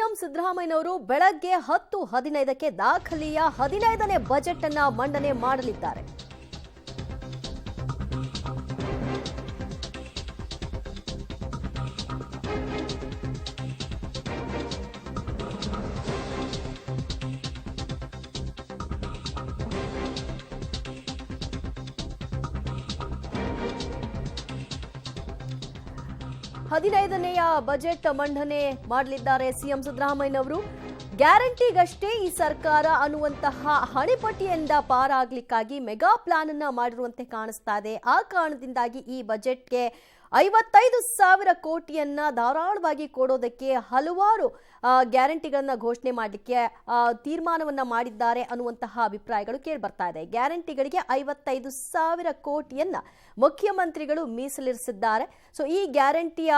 CM ಸಿದ್ದರಾಮಯ್ಯನವರು ಬೆಳಗ್ಗೆ 10:15ಕ್ಕೆ ದಾಖಲೆಯ 15ನೇ ಬಜೆಟ್ ಅನ್ನ ಮಂಡನೆ ಮಾಡಲಿದ್ದಾರೆ. ಹದಿನೈದನೆಯ ಬಜೆಟ್ ಮಂಡನೆ ಮಾಡಲಿದ್ದಾರೆ ಸಿಎಂ ಸಿದ್ದರಾಮಯ್ಯನವರು. ಗ್ಯಾರಂಟಿಗಷ್ಟೇ ಈ ಸರ್ಕಾರ ಅನ್ನುವಂತಹ ಹಣೆಪಟ್ಟಿಯಿಂದ ಪಾರಾಗ್ಲಿಕ್ಕಾಗಿ ಮೆಗಾ ಪ್ಲಾನ್ ಅನ್ನ ಮಾಡಿರುವಂತೆ ಕಾಣಿಸ್ತಾ ಇದೆ. ಆ ಕಾರಣದಿಂದಾಗಿ ಈ ಬಜೆಟ್ಗೆ 55,000 ಕೋಟಿಯನ್ನ ಧಾರಾಳವಾಗಿ ಕೊಡೋದಕ್ಕೆ ಹಲವಾರು ಗ್ಯಾರಂಟಿಗಳನ್ನ ಘೋಷಣೆ ಮಾಡಲಿಕ್ಕೆ ತೀರ್ಮಾನವನ್ನ ಮಾಡಿದ್ದಾರೆ ಅನ್ನುವಂತಹ ಅಭಿಪ್ರಾಯಗಳು ಕೇಳಿ ಬರ್ತಾ ಇದೆ. ಗ್ಯಾರಂಟಿಗಳಿಗೆ 55,000 ಕೋಟಿಯನ್ನ ಮುಖ್ಯಮಂತ್ರಿಗಳು ಮೀಸಲಿರಿಸಿದ್ದಾರೆ. ಸೊ ಈ ಗ್ಯಾರಂಟಿಯ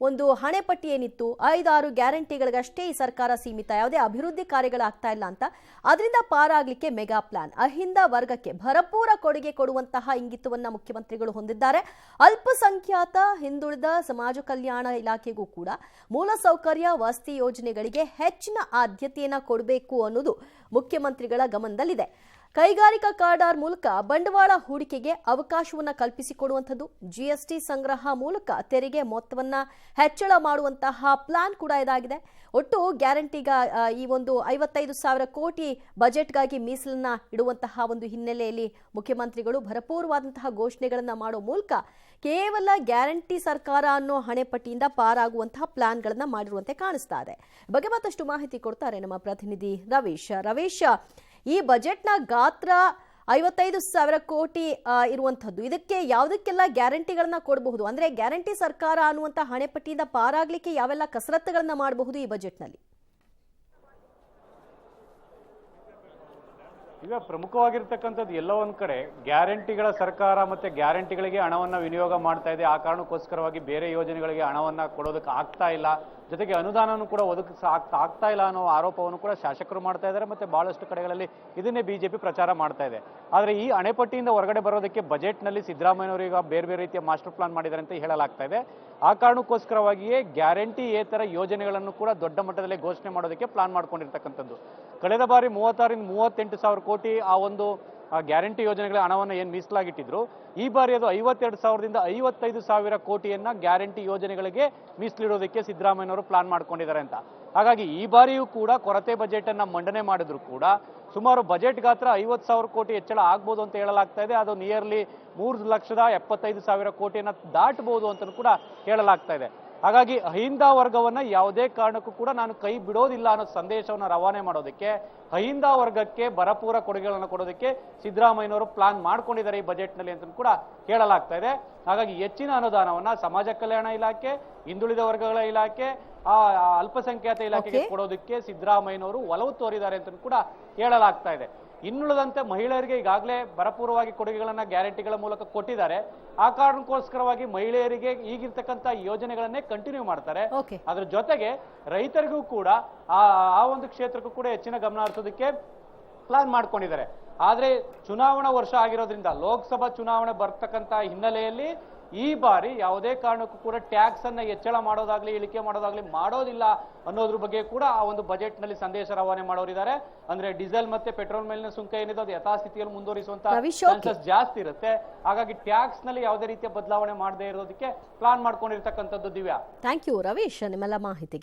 ಒಂದು ಹಣೆಪಟ್ಟಿ ಏನಿತ್ತು 5-6 ಗ್ಯಾರಂಟಿಗಳಿಗಷ್ಟೇ ಈ ಸರ್ಕಾರ ಸೀಮಿತ, ಯಾವುದೇ ಅಭಿವೃದ್ಧಿ ಕಾರ್ಯಗಳಾಗ್ತಾ ಇಲ್ಲ ಅಂತ, ಅದರಿಂದ ಪಾರಾಗ್ಲಿಕ್ಕೆ ಮೆಗಾ ಪ್ಲಾನ್, ಅಹಿಂದ ವರ್ಗಕ್ಕೆ ಭರಪೂರ ಕೊಡುಗೆ ಕೊಡುವಂತಹ ಇಂಗಿತವನ್ನ ಮುಖ್ಯಮಂತ್ರಿಗಳು ಹೊಂದಿದ್ದಾರೆ. ಅಲ್ಪಸಂಖ್ಯಾತ ಹಿಂದುಳಿದ ಸಮಾಜ ಕಲ್ಯಾಣ ಇಲಾಖೆಗೂ ಕೂಡ ಮೂಲಸೌಕರ್ಯ ವಸತಿ ಯೋಜನೆಗಳಿಗೆ ಹೆಚ್ಚಿನ ಆದ್ಯತೆಯನ್ನ ಕೊಡಬೇಕು ಅನ್ನೋದು ಮುಖ್ಯಮಂತ್ರಿಗಳ ಗಮನದಲ್ಲಿದೆ. ಕೈಗಾರಿಕಾ ಕಾರಿಡಾರ್ ಮೂಲಕ ಬಂಡವಾಳ ಹೂಡಿಕೆಗೆ ಅವಕಾಶವನ್ನ ಕಲ್ಪಿಸಿಕೊಡುವಂಥದ್ದು, ಜಿಎಸ್ಟಿ ಸಂಗ್ರಹ ಮೂಲಕ ತೆರಿಗೆ ಮೊತ್ತವನ್ನ ಹೆಚ್ಚಳ ಮಾಡುವಂತಹ ಪ್ಲಾನ್ ಕೂಡ ಇದಾಗಿದೆ. ಒಟ್ಟು ಗ್ಯಾರಂಟಿಗ ಈ ಒಂದು 55,000 ಕೋಟಿ ಬಜೆಟ್ಗಾಗಿ ಮೀಸಲನ್ನ ಇಡುವಂತಹ ಒಂದು ಹಿನ್ನೆಲೆಯಲ್ಲಿ ಮುಖ್ಯಮಂತ್ರಿಗಳು ಭರಪೂರವಾದಂತಹ ಘೋಷಣೆಗಳನ್ನ ಮಾಡೋ ಮೂಲಕ ಕೇವಲ ಗ್ಯಾರಂಟಿ ಸರ್ಕಾರ ಅನ್ನೋ ಹಣೆಪಟ್ಟಿಯಿಂದ ಪಾರಾಗುವಂತಹ ಪ್ಲಾನ್ಗಳನ್ನ ಮಾಡಿರುವಂತೆ ಕಾಣಿಸ್ತಾ ಇದೆ. ಬಗ್ಗೆ ಮತ್ತಷ್ಟು ಮಾಹಿತಿ ಕೊಡ್ತಾರೆ ನಮ್ಮ ಪ್ರತಿನಿಧಿ ರವೀಶ್. ಈ ಬಜೆಟ್ನ ಗಾತ್ರ 55,000 ಕೋಟಿ ಇರುವಂತದ್ದು, ಇದಕ್ಕೆ ಯಾವುದಕ್ಕೆಲ್ಲ ಗ್ಯಾರಂಟಿಗಳನ್ನ ಕೊಡಬಹುದು, ಅಂದ್ರೆ ಗ್ಯಾರಂಟಿ ಸರ್ಕಾರ ಅನ್ನುವಂತ ಹಣೆಪಟ್ಟಿಯಿಂದ ಪಾರಾಗ್ಲಿಕ್ಕೆ ಯಾವೆಲ್ಲ ಕಸರತ್ತುಗಳನ್ನ ಮಾಡಬಹುದು ಈ ಬಜೆಟ್ನಲ್ಲಿ? ಈಗ ಪ್ರಮುಖವಾಗಿರ್ತಕ್ಕಂಥದ್ದು ಎಲ್ಲೋ ಒಂದ್ ಕಡೆ ಗ್ಯಾರಂಟಿಗಳ ಸರ್ಕಾರ ಮತ್ತೆ ಗ್ಯಾರಂಟಿಗಳಿಗೆ ಹಣವನ್ನ ವಿನಿಯೋಗ ಮಾಡ್ತಾ ಇದೆ. ಆ ಕಾರಣಕ್ಕೋಸ್ಕರವಾಗಿ ಬೇರೆ ಯೋಜನೆಗಳಿಗೆ ಹಣವನ್ನ ಕೊಡೋದಕ್ಕೆ ಆಗ್ತಾ ಇಲ್ಲ, ಜೊತೆಗೆ ಅನುದಾನವನ್ನು ಕೂಡ ಆಗ್ತಾ ಇಲ್ಲ ಅನ್ನೋ ಆರೋಪವನ್ನು ಕೂಡ ಶಾಸಕರು ಮಾಡ್ತಾ ಇದ್ದಾರೆ. ಮತ್ತೆ ಬಹಳಷ್ಟು ಕಡೆಗಳಲ್ಲಿ ಇದನ್ನೇ ಬಿಜೆಪಿ ಪ್ರಚಾರ ಮಾಡ್ತಾ ಇದೆ. ಆದ್ರೆ ಈ ಹಣೆಪಟ್ಟಿಯಿಂದ ಹೊರಗಡೆ ಬರೋದಕ್ಕೆ ಬಜೆಟ್ನಲ್ಲಿ ಸಿದ್ದರಾಮಯ್ಯನವರು ಈಗ ಬೇರೆ ಬೇರೆ ರೀತಿಯ ಮಾಸ್ಟರ್ ಪ್ಲಾನ್ ಮಾಡಿದ್ದಾರೆ ಅಂತ ಹೇಳಲಾಗ್ತಾ ಇದೆ. ಆ ಕಾರಣಕ್ಕೋಸ್ಕರವಾಗಿಯೇ ಗ್ಯಾರಂಟಿ ಏತರ ಯೋಜನೆಗಳನ್ನು ಕೂಡ ದೊಡ್ಡ ಮಟ್ಟದಲ್ಲಿ ಘೋಷಣೆ ಮಾಡೋದಕ್ಕೆ ಪ್ಲಾನ್ ಮಾಡ್ಕೊಂಡಿರ್ತಕ್ಕಂಥದ್ದು. ಕಳೆದ ಬಾರಿ 36ರಿಂದ 38,000 ಕೋಟಿ ಆ ಒಂದು ಗ್ಯಾರಂಟಿ ಯೋಜನೆಗಳ ಹಣವನ್ನು ಏನ್ ಮೀಸಲಾಗಿಟ್ಟಿದ್ರು, ಈ ಬಾರಿ ಅದು 52,000ದಿಂದ 55,000 ಕೋಟಿಯನ್ನ ಗ್ಯಾರಂಟಿ ಯೋಜನೆಗಳಿಗೆ ಮೀಸಲಿಡೋದಕ್ಕೆ ಸಿದ್ದರಾಮಯ್ಯನವರು ಪ್ಲಾನ್ ಮಾಡ್ಕೊಂಡಿದ್ದಾರೆ ಅಂತ. ಹಾಗಾಗಿ ಈ ಬಾರಿಯೂ ಕೂಡ ಕೊರತೆ ಬಜೆಟ್ ಅನ್ನ ಮಂಡನೆ ಮಾಡಿದ್ರು ಕೂಡ ಸುಮಾರು ಬಜೆಟ್ ಗಾತ್ರ 50,000 ಕೋಟಿ ಹೆಚ್ಚಳ ಆಗ್ಬೋದು ಅಂತ ಹೇಳಲಾಗ್ತಾ ಇದೆ. ಅದು ನಿಯರ್ಲಿ 3,75,000 ಕೋಟಿಯನ್ನ ದಾಟಬಹುದು ಅಂತ ಕೂಡ ಹೇಳಲಾಗ್ತಾ ಇದೆ. ಹಾಗಾಗಿ ಅಹಿಂದ ವರ್ಗವನ್ನ ಯಾವುದೇ ಕಾರಣಕ್ಕೂ ಕೂಡ ನಾನು ಕೈ ಬಿಡೋದಿಲ್ಲ ಅನ್ನೋ ಸಂದೇಶವನ್ನ ರವಾನೆ ಮಾಡೋದಕ್ಕೆ, ಅಹಿಂದ ವರ್ಗಕ್ಕೆ ಭರಪೂರ ಕೊಡುಗೆಗಳನ್ನು ಕೊಡೋದಕ್ಕೆ ಸಿದ್ದರಾಮಯ್ಯನವರು ಪ್ಲಾನ್ ಮಾಡ್ಕೊಂಡಿದ್ದಾರೆ ಈ ಬಜೆಟ್ ನಲ್ಲಿ ಅಂತ ಕೂಡ ಹೇಳಲಾಗ್ತಾ ಇದೆ. ಹಾಗಾಗಿ ಹೆಚ್ಚಿನ ಅನುದಾನವನ್ನ ಸಮಾಜ ಕಲ್ಯಾಣ ಇಲಾಖೆ, ಹಿಂದುಳಿದ ವರ್ಗಗಳ ಇಲಾಖೆ, ಅಲ್ಪಸಂಖ್ಯಾತ ಇಲಾಖೆಗೆ ಕೊಡೋದಕ್ಕೆ ಸಿದ್ದರಾಮಯ್ಯನವರು ಒಲವು ತೋರಿದ್ದಾರೆ ಅಂತ ಕೂಡ ಹೇಳಲಾಗ್ತಾ ಇದೆ. ಇನ್ನುಳಿದಂತೆ ಮಹಿಳೆಯರಿಗೆ ಈಗಾಗಲೇ ಭರಪೂರವಾಗಿ ಕೊಡುಗೆಗಳನ್ನ ಗ್ಯಾರಂಟಿಗಳ ಮೂಲಕ ಕೊಟ್ಟಿದ್ದಾರೆ. ಆ ಕಾರಣಕ್ಕೋಸ್ಕರವಾಗಿ ಮಹಿಳೆಯರಿಗೆ ಈಗಿರ್ತಕ್ಕಂಥ ಯೋಜನೆಗಳನ್ನೇ ಕಂಟಿನ್ಯೂ ಮಾಡ್ತಾರೆ. ಅದ್ರ ಜೊತೆಗೆ ರೈತರಿಗೂ ಕೂಡ ಆ ಒಂದು ಕ್ಷೇತ್ರಕ್ಕೂ ಕೂಡ ಹೆಚ್ಚಿನ ಗಮನ ಹರಿಸೋದಕ್ಕೆ ಪ್ಲಾನ್ ಮಾಡ್ಕೊಂಡಿದ್ದಾರೆ. ಆದ್ರೆ ಚುನಾವಣಾ ವರ್ಷ ಆಗಿರೋದ್ರಿಂದ, ಲೋಕಸಭಾ ಚುನಾವಣೆ ಬರ್ತಕ್ಕಂಥ ಹಿನ್ನೆಲೆಯಲ್ಲಿ ಈ ಬಾರಿ ಯಾವುದೇ ಕಾರಣಕ್ಕೂ ಕೂಡ ಟ್ಯಾಕ್ಸ್ ಅನ್ನ ಹೆಚ್ಚಳ ಮಾಡೋದಾಗ್ಲಿ ಇಳಿಕೆ ಮಾಡೋದಾಗ್ಲಿ ಮಾಡೋದಿಲ್ಲ ಅನ್ನೋದ್ರ ಬಗ್ಗೆ ಕೂಡ ಆ ಒಂದು ಬಜೆಟ್ ನಲ್ಲಿ ಸಂದೇಶ ರವಾನೆ ಮಾಡೋರಿದ್ದಾರೆ. ಅಂದ್ರೆ ಡೀಸೆಲ್ ಮತ್ತೆ ಪೆಟ್ರೋಲ್ ಮೇಲಿನ ಸುಂಕ ಏನಿದೆ ಅದು ಯಥಾಸ್ಥಿತಿಯಲ್ಲಿ ಮುಂದುವರಿಸುವಂತ ಚಾನ್ಸಸ್ ಜಾಸ್ತಿ ಇರುತ್ತೆ. ಹಾಗಾಗಿ ಟ್ಯಾಕ್ಸ್ ನಲ್ಲಿ ಯಾವುದೇ ರೀತಿಯ ಬದಲಾವಣೆ ಮಾಡದೇ ಇರೋದಕ್ಕೆ ಪ್ಲಾನ್ ಮಾಡ್ಕೊಂಡಿರ್ತಕ್ಕಂಥದ್ದು. ದಿವ್ಯಾ, ಥ್ಯಾಂಕ್ ಯು ರವೀಶ್ ನಿಮ್ಮೆಲ್ಲ ಮಾಹಿತಿಗೆ.